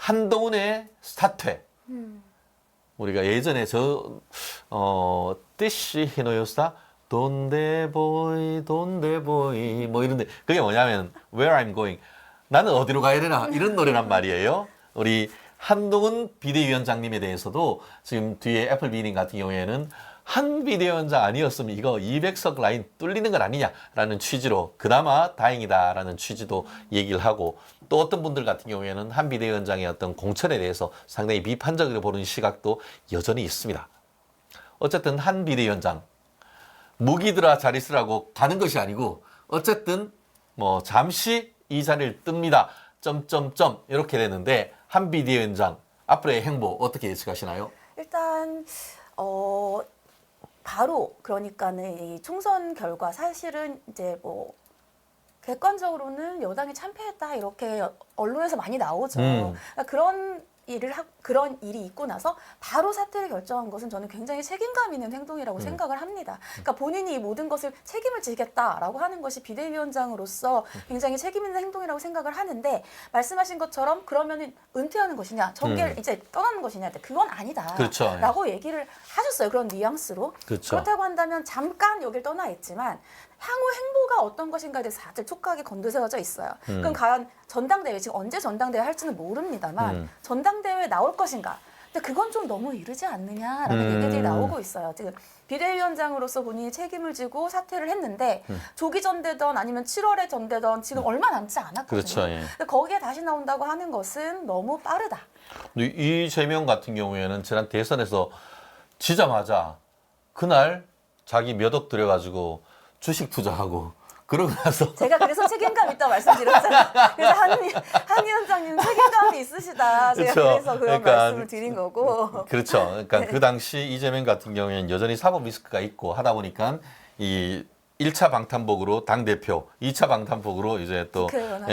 한동훈의 사퇴. 우리가 예전에 뜻이 히노요사 돈데보이 돈데보이 뭐 이런데 그게 뭐냐면 Where I'm going 나는 어디로 가야 되나 이런 노래란 말이에요. 우리 한동훈 비대위원장님에 대해서도 지금 뒤에 애플 비닝 같은 경우에는 한 비대위원장 아니었으면 이거 200석 라인 뚫리는 건 아니냐라는 취지로 그나마 다행이다라는 취지도 얘기를 하고 또 어떤 분들 같은 경우에는 한 비대위원장의 어떤 공천에 대해서 상당히 비판적으로 보는 시각도 여전히 있습니다. 어쨌든 한 비대위원장 무기들아 잘 있으라고 가는 것이 아니고 어쨌든 뭐 잠시 이 자리를 뜹니다. 점점점 이렇게 되는데 한 비대위원장 앞으로의 행보 어떻게 예측하시나요? 일단 바로 그러니까는 이 총선 결과 사실은 이제 뭐 객관적으로는 여당이 참패했다 이렇게 언론에서 많이 나오죠. 그러니까 그런 일이 있고 나서 바로 사퇴를 결정한 것은 저는 굉장히 책임감 있는 행동이라고 생각을 합니다. 그러니까 본인이 이 모든 것을 책임을 지겠다라고 하는 것이 비대위원장으로서 굉장히 책임 있는 행동이라고 생각을 하는데 말씀하신 것처럼 그러면은 은퇴하는 것이냐, 정계를 이제 떠나는 것이냐, 그건 아니다라고 그렇죠. 얘기를 하셨어요. 그런 뉘앙스로. 그렇죠. 그렇다고 한다면 잠깐 여길 떠나 있지만 향후 행보가 어떤 것인가에 대해서 다들 촉각이 곤두세워져 있어요. 그럼 과연 전당대회, 지금 언제 전당대회 할지는 모릅니다만 전당대회에 나올 것인가? 근데 그건 좀 너무 이르지 않느냐라는 얘기들이 나오고 있어요. 지금 비대위원장으로서 본인이 책임을 지고 사퇴를 했는데 조기 전대던 아니면 7월에 전대던 지금 얼마 남지 않았거든요. 그렇죠. 예. 근데 거기에 다시 나온다고 하는 것은 너무 빠르다. 이재명 같은 경우에는 지난 대선에서 지자마자 그날 자기 몇 억 들여가지고 주식 투자하고 그러고 나서 제가 그래서 책임감 있다고 말씀드렸잖아요. 그래서 한 위원장님 책임감이 있으시다. 제가 그렇죠. 그래서 그런 그러니까 말씀을 드린 거고. 그렇죠. 그러니까 네. 그 당시 이재명 같은 경우에는 여전히 사법 리스크가 있고 하다 보니까 이 1차 방탄복으로 당대표, 2차 방탄복으로 이제 또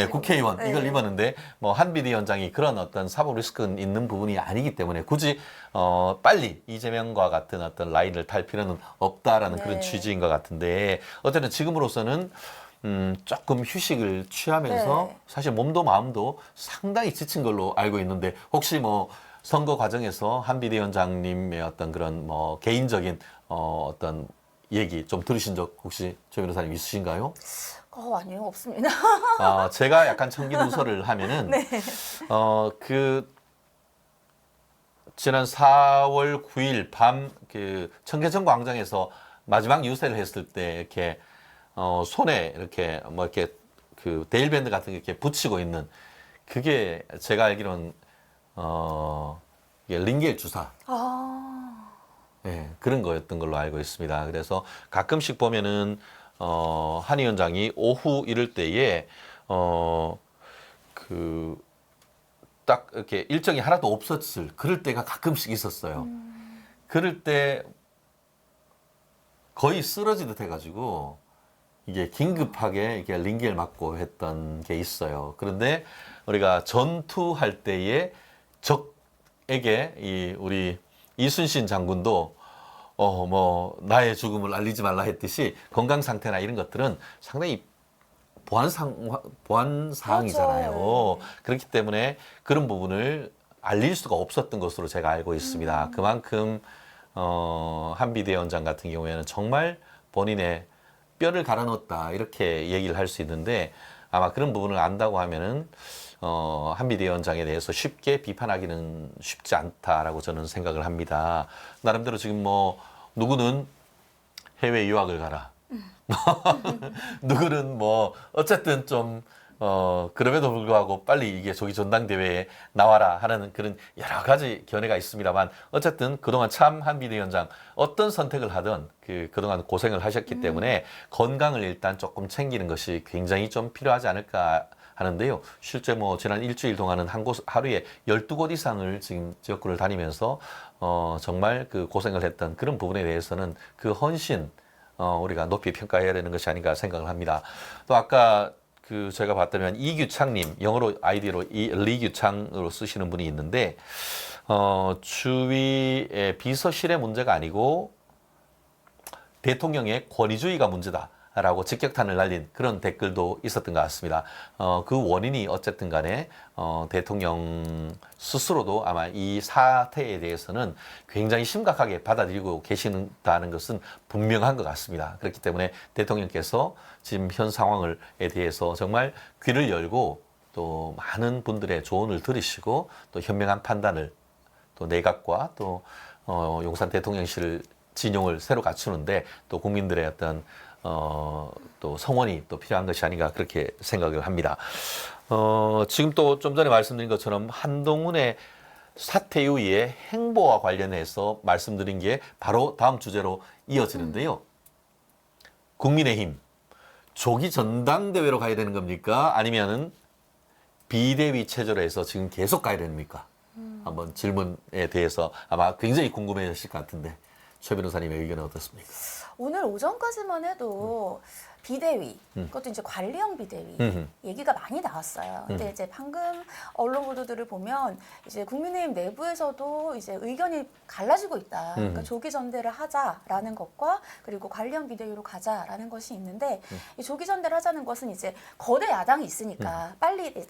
국회의원 네. 이걸 입었는데 뭐 한 비대위원장이 그런 어떤 사법 리스크는 있는 부분이 아니기 때문에 굳이 빨리 이재명과 같은 어떤 라인을 탈 필요는 없다라는 네. 그런 취지인 것 같은데 어쨌든 지금으로서는 조금 휴식을 취하면서 네. 사실 몸도 마음도 상당히 지친 걸로 알고 있는데 혹시 뭐 선거 과정에서 한 비대위원장님의 어떤 그런 뭐 개인적인 어떤 얘기 좀 들으신 적 혹시 조 변호사님 있으신가요? 아니요, 없습니다. 제가 약간 청기누설을 하면은 네. 그 지난 4월 9일 밤 그 청계천 광장에서 마지막 유세를 했을 때 이렇게 손에 이렇게 뭐 이렇게 그 데일밴드 같은 게 이렇게 붙이고 있는 그게 제가 알기로는 이게 링겔 주사. 네, 그런 거였던 걸로 알고 있습니다. 그래서 가끔씩 보면은 한 위원장이 오후 이럴 때에 그 딱 이렇게 일정이 하나도 없었을 그럴 때가 가끔씩 있었어요. 그럴 때 거의 쓰러지듯 해가지고 이게 긴급하게 이게 링겔 맞고 했던 게 있어요. 그런데 우리가 전투할 때에 적에게 우리 이순신 장군도 뭐 나의 죽음을 알리지 말라 했듯이 건강 상태나 이런 것들은 상당히 보안 사항이잖아요. 그렇죠. 그렇기 때문에 그런 부분을 알릴 수가 없었던 것으로 제가 알고 있습니다. 그만큼 한 비대위원장 같은 경우에는 정말 본인의 뼈를 갈아넣었다 이렇게 얘기를 할 수 있는데 아마 그런 부분을 안다고 하면은 한 비대위원장에 대해서 쉽게 비판하기는 쉽지 않다라고 저는 생각을 합니다. 나름대로 지금 뭐 누구는 해외 유학을 가라. 누구는 뭐 어쨌든 좀 그럼에도 불구하고 빨리 이게 조기 전당대회에 나와라 하는 그런 여러 가지 견해가 있습니다만 어쨌든 그동안 참 한 비대위원장 어떤 선택을 하든 그동안 고생을 하셨기 때문에 건강을 일단 조금 챙기는 것이 굉장히 좀 필요하지 않을까 하는데요. 실제 뭐 지난 일주일 동안은 하루에 12곳 이상을 지금 지역구를 다니면서 정말 그 고생을 했던 그런 부분에 대해서는 그 헌신 우리가 높이 평가해야 되는 것이 아닌가 생각을 합니다. 또 아까 그 제가 봤다면 이규창님 영어로 아이디로 리규창으로 쓰시는 분이 있는데 주위의 비서실의 문제가 아니고 대통령의 권위주의가 문제다. 라고 직격탄을 날린 그런 댓글도 있었던 것 같습니다. 그 원인이 어쨌든 간에 대통령 스스로도 아마 이 사태에 대해서는 굉장히 심각하게 받아들이고 계신다는 것은 분명한 것 같습니다. 그렇기 때문에 대통령께서 지금 현 상황에 대해서 정말 귀를 열고 또 많은 분들의 조언을 들으시고 또 현명한 판단을 또 내각과 또 용산 대통령실 진용을 새로 갖추는데 또 국민들의 어떤 또 성원이 또 필요한 것이 아닌가 그렇게 생각을 합니다. 지금 또 좀 전에 말씀드린 것처럼 한동훈의 사퇴 이후의 행보와 관련해서 말씀드린 게 바로 다음 주제로 이어지는데요. 국민의힘 조기 전당대회로 가야 되는 겁니까? 아니면은 비대위 체제로 해서 지금 계속 가야 됩니까? 한번 질문에 대해서 아마 굉장히 궁금해하실 것 같은데 최 변호사님의 의견은 어떻습니까? 오늘 오전까지만 해도 비대위, 그것도 이제 관리형 비대위 얘기가 많이 나왔어요. 근데 이제 방금 언론 보도들을 보면 이제 국민의힘 내부에서도 이제 의견이 갈라지고 있다. 그러니까 조기 전대를 하자라는 것과 그리고 관리형 비대위로 가자라는 것이 있는데 이 조기 전대를 하자는 것은 이제 거대 야당이 있으니까 빨리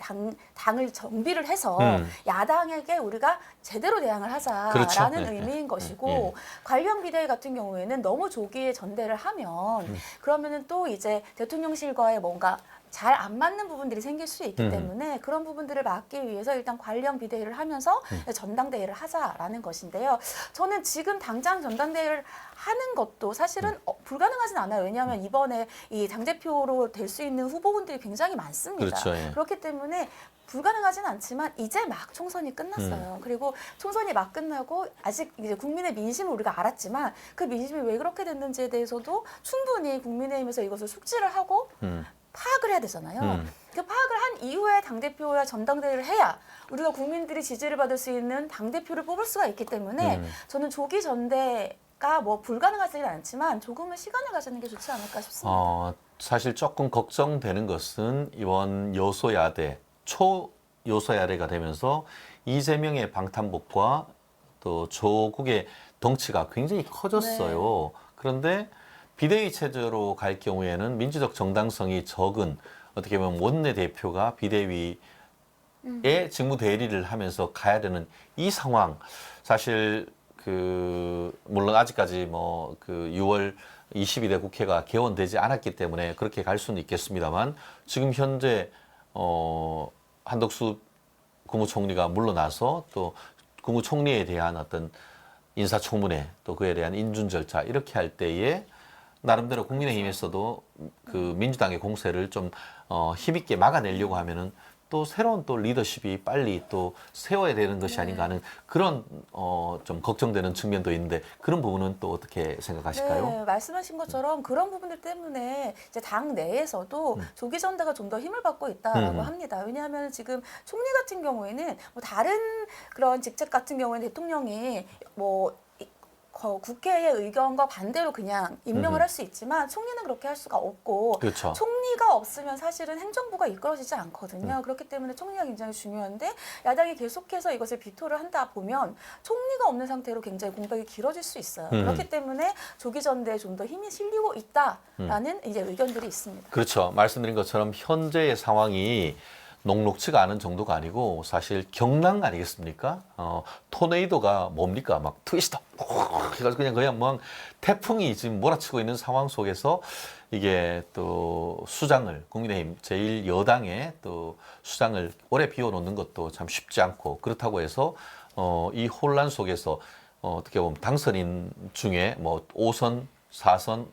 당을 정비를 해서 야당에게 우리가 제대로 대항을 하자라는 그렇죠. 네, 의미인 것이고 관리형 비대위 같은 경우에는 너무 조기에 전대를 하면 그러면은 또 이제 대통령실과의 뭔가 잘 안 맞는 부분들이 생길 수 있기 때문에 그런 부분들을 막기 위해서 일단 관리형 비대위를 하면서 전당대회를 하자라는 것인데요. 저는 지금 당장 전당대회를 하는 것도 사실은 불가능하진 않아요. 왜냐하면 이번에 이 당대표로 될 수 있는 후보군들이 굉장히 많습니다. 그렇죠, 예. 그렇기 때문에 불가능하진 않지만 이제 막 총선이 끝났어요. 그리고 총선이 막 끝나고 아직 이제 국민의 민심을 우리가 알았지만 그 민심이 왜 그렇게 됐는지에 대해서도 충분히 국민의힘에서 이것을 숙지를 하고 파악을 해야 되잖아요. 그 파악을 한 이후에 당대표와 전당대회를 해야 우리가 국민들이 지지를 받을 수 있는 당대표를 뽑을 수가 있기 때문에 저는 조기 전대가 뭐 불가능하지는 않지만 조금은 시간을 가지는 게 좋지 않을까 싶습니다. 사실 조금 걱정되는 것은 이번 여소야대, 초여소야대가 되면서 이재명의 방탄복과 또 조국의 덩치가 굉장히 커졌어요. 네. 그런데 비대위 체제로 갈 경우에는 민주적 정당성이 적은 어떻게 보면 원내대표가 비대위에 직무 대리를 하면서 가야 되는 이 상황 사실 물론 아직까지 뭐 6월 22대 국회가 개원되지 않았기 때문에 그렇게 갈 수는 있겠습니다만 지금 현재 한덕수 국무총리가 물러나서 또 국무총리에 대한 어떤 인사청문회 또 그에 대한 인준 절차 이렇게 할 때에 나름대로 국민의힘에서도 그 민주당의 공세를 좀 힘있게 막아내려고 하면은 또 새로운 또 리더십이 빨리 또 세워야 되는 것이 아닌가 하는 그런 좀 걱정되는 측면도 있는데 그런 부분은 또 어떻게 생각하실까요? 네, 말씀하신 것처럼 그런 부분들 때문에 이제 당 내에서도 조기 전대가 좀 더 힘을 받고 있다라고 합니다. 왜냐하면 지금 총리 같은 경우에는 뭐 다른 그런 직책 같은 경우에는 대통령이 뭐 국회의 의견과 반대로 그냥 임명을 할 수 있지만 총리는 그렇게 할 수가 없고 그렇죠. 총리가 없으면 사실은 행정부가 이끌어지지 않거든요. 그렇기 때문에 총리가 굉장히 중요한데 야당이 계속해서 이것을 비토를 한다 보면 총리가 없는 상태로 굉장히 공백이 길어질 수 있어요. 그렇기 때문에 조기 전대에 좀 더 힘이 실리고 있다라는 이제 의견들이 있습니다. 그렇죠. 말씀드린 것처럼 현재의 상황이 녹록치가 않은 정도가 아니고 사실 경랑 아니겠습니까? 토네이도가 뭡니까? 막 트위스터 해가지고 그냥 뭐 태풍이 지금 몰아치고 있는 상황 속에서 이게 또 수장을 국민의힘 제1여당의 또 수장을 오래 비워놓는 것도 참 쉽지 않고 그렇다고 해서 이 혼란 속에서 어떻게 보면 당선인 중에 뭐 5선 4선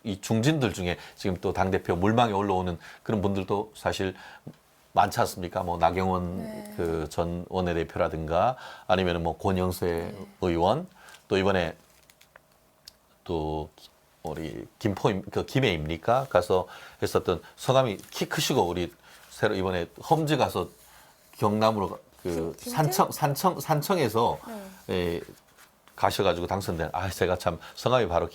이 중진들 중에 지금 또 당대표 물망에 올라오는 그런 분들도 사실 많지 않습니까? 뭐 나경원 그 전 원내대표라든가 아니면은 뭐 권영세 의원 또 이번에 또 우리 김해입니까? 가서 했었던 성함이 키 크시고 우리 새로 이번에 험지 가서 경남으로 산청에서 가셔가지고 당선된 제가 참 성함이 바로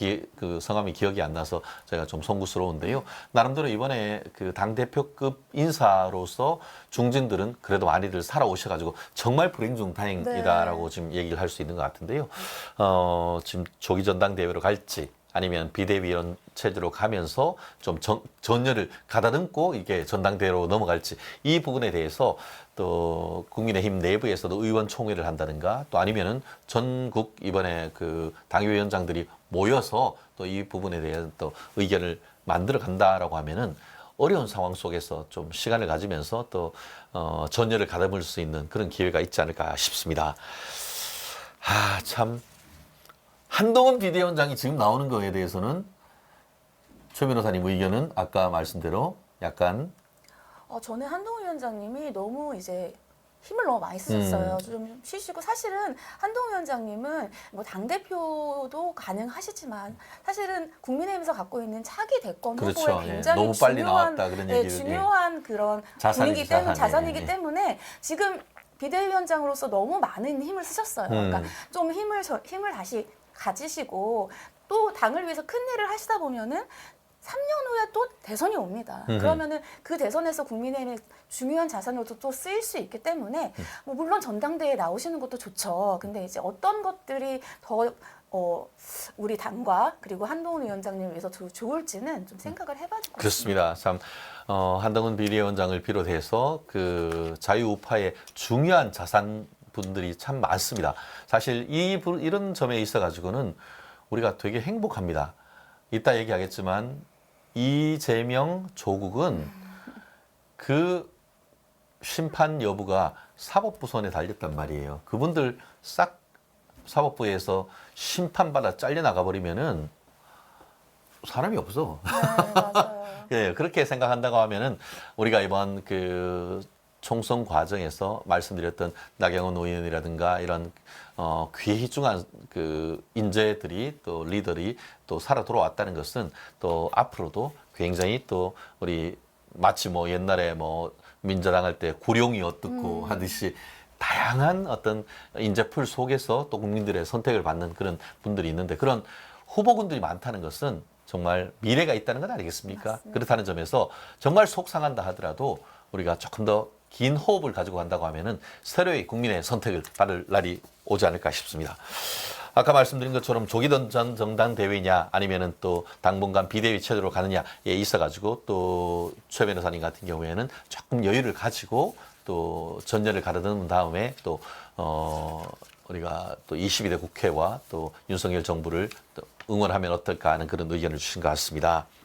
성함이 기억이 안 나서 제가 좀 송구스러운데요. 나름대로 이번에 그 당대표급 인사로서 중진들은 그래도 많이들 살아오셔가지고 정말 불행중다행이다라고 지금 얘기를 할 수 있는 것 같은데요. 지금 조기 전당대회로 갈지 아니면 비대위원 체제로 가면서 좀 전열을 가다듬고 이게 전당대회로 넘어갈지 이 부분에 대해서 또 국민의힘 내부에서도 의원총회를 한다든가 또 아니면은 전국 이번에 그 당위원장들이 모여서 또 이 부분에 대한 또 의견을 만들어 간다라고 하면은 어려운 상황 속에서 좀 시간을 가지면서 또 전열을 가다듬을 수 있는 그런 기회가 있지 않을까 싶습니다. 참 한동훈 비대위원장이 지금 나오는 거에 대해서는 최 변호사님 의견은 아까 말씀대로 약간 저는 한동훈 위원장님이 너무 이제 힘을 너무 많이 쓰셨어요. 좀 쉬시고 사실은 한동훈 위원장님은 뭐 당대표도 가능하시지만 사실은 국민의힘에서 갖고 있는 차기 대권 그렇죠. 후보에 예. 굉장히 너무 빨리 중요한, 나왔다 그런 예, 얘기를 중요한 그런 자산이지, 분이기 때문에 자산이기 예. 때문에 지금 비대위원장으로서 너무 많은 힘을 쓰셨어요. 그러니까 좀 힘을 다시 가지시고 또 당을 위해서 큰 일을 하시다 보면은 3년 후에 또 대선이 옵니다. 그러면은 그 대선에서 국민의힘의 중요한 자산으로도 또 쓰일 수 있기 때문에 뭐 물론 전당대회에 나오시는 것도 좋죠. 근데 이제 어떤 것들이 더 우리 당과 그리고 한동훈 위원장님을 위해서 더 좋을지는 좀 생각을 해봐야 될 것 같습니다. 그렇습니다. 참 한동훈 비대위원장을 비롯해서 그 자유우파의 중요한 자산 분들이 참 많습니다. 사실 이런 점에 있어 가지고는 우리가 되게 행복합니다. 이따 얘기하겠지만 이재명 조국은 그 심판 여부가 사법부 손에 달렸단 말이에요. 그분들 싹 사법부에서 심판받아 잘려나가 버리면은 사람이 없어. 네, 맞아요. 예, 그렇게 생각한다고 하면은 우리가 이번 그 총선 과정에서 말씀드렸던 나경원 의원이라든가 이런 귀중한 그 인재들이 또 리더들이 또 살아 돌아왔다는 것은 또 앞으로도 굉장히 또 우리 마치 뭐 옛날에 뭐 민주당 할 때 구룡이 어떻고 하듯이 다양한 어떤 인재풀 속에서 또 국민들의 선택을 받는 그런 분들이 있는데 그런 후보군들이 많다는 것은 정말 미래가 있다는 것 아니겠습니까? 맞습니다. 그렇다는 점에서 정말 속상한다 하더라도 우리가 조금 더 긴 호흡을 가지고 간다고 하면은 새로이 국민의 선택을 받을 날이 오지 않을까 싶습니다. 아까 말씀드린 것처럼 조기 전 정당대회냐 아니면은 또 당분간 비대위 체제로 가느냐에 있어가지고 또 최 변호사님 같은 경우에는 조금 여유를 가지고 또 전열을 가다듬은 다음에 또 우리가 또 22대 국회와 또 윤석열 정부를 또 응원하면 어떨까 하는 그런 의견을 주신 것 같습니다.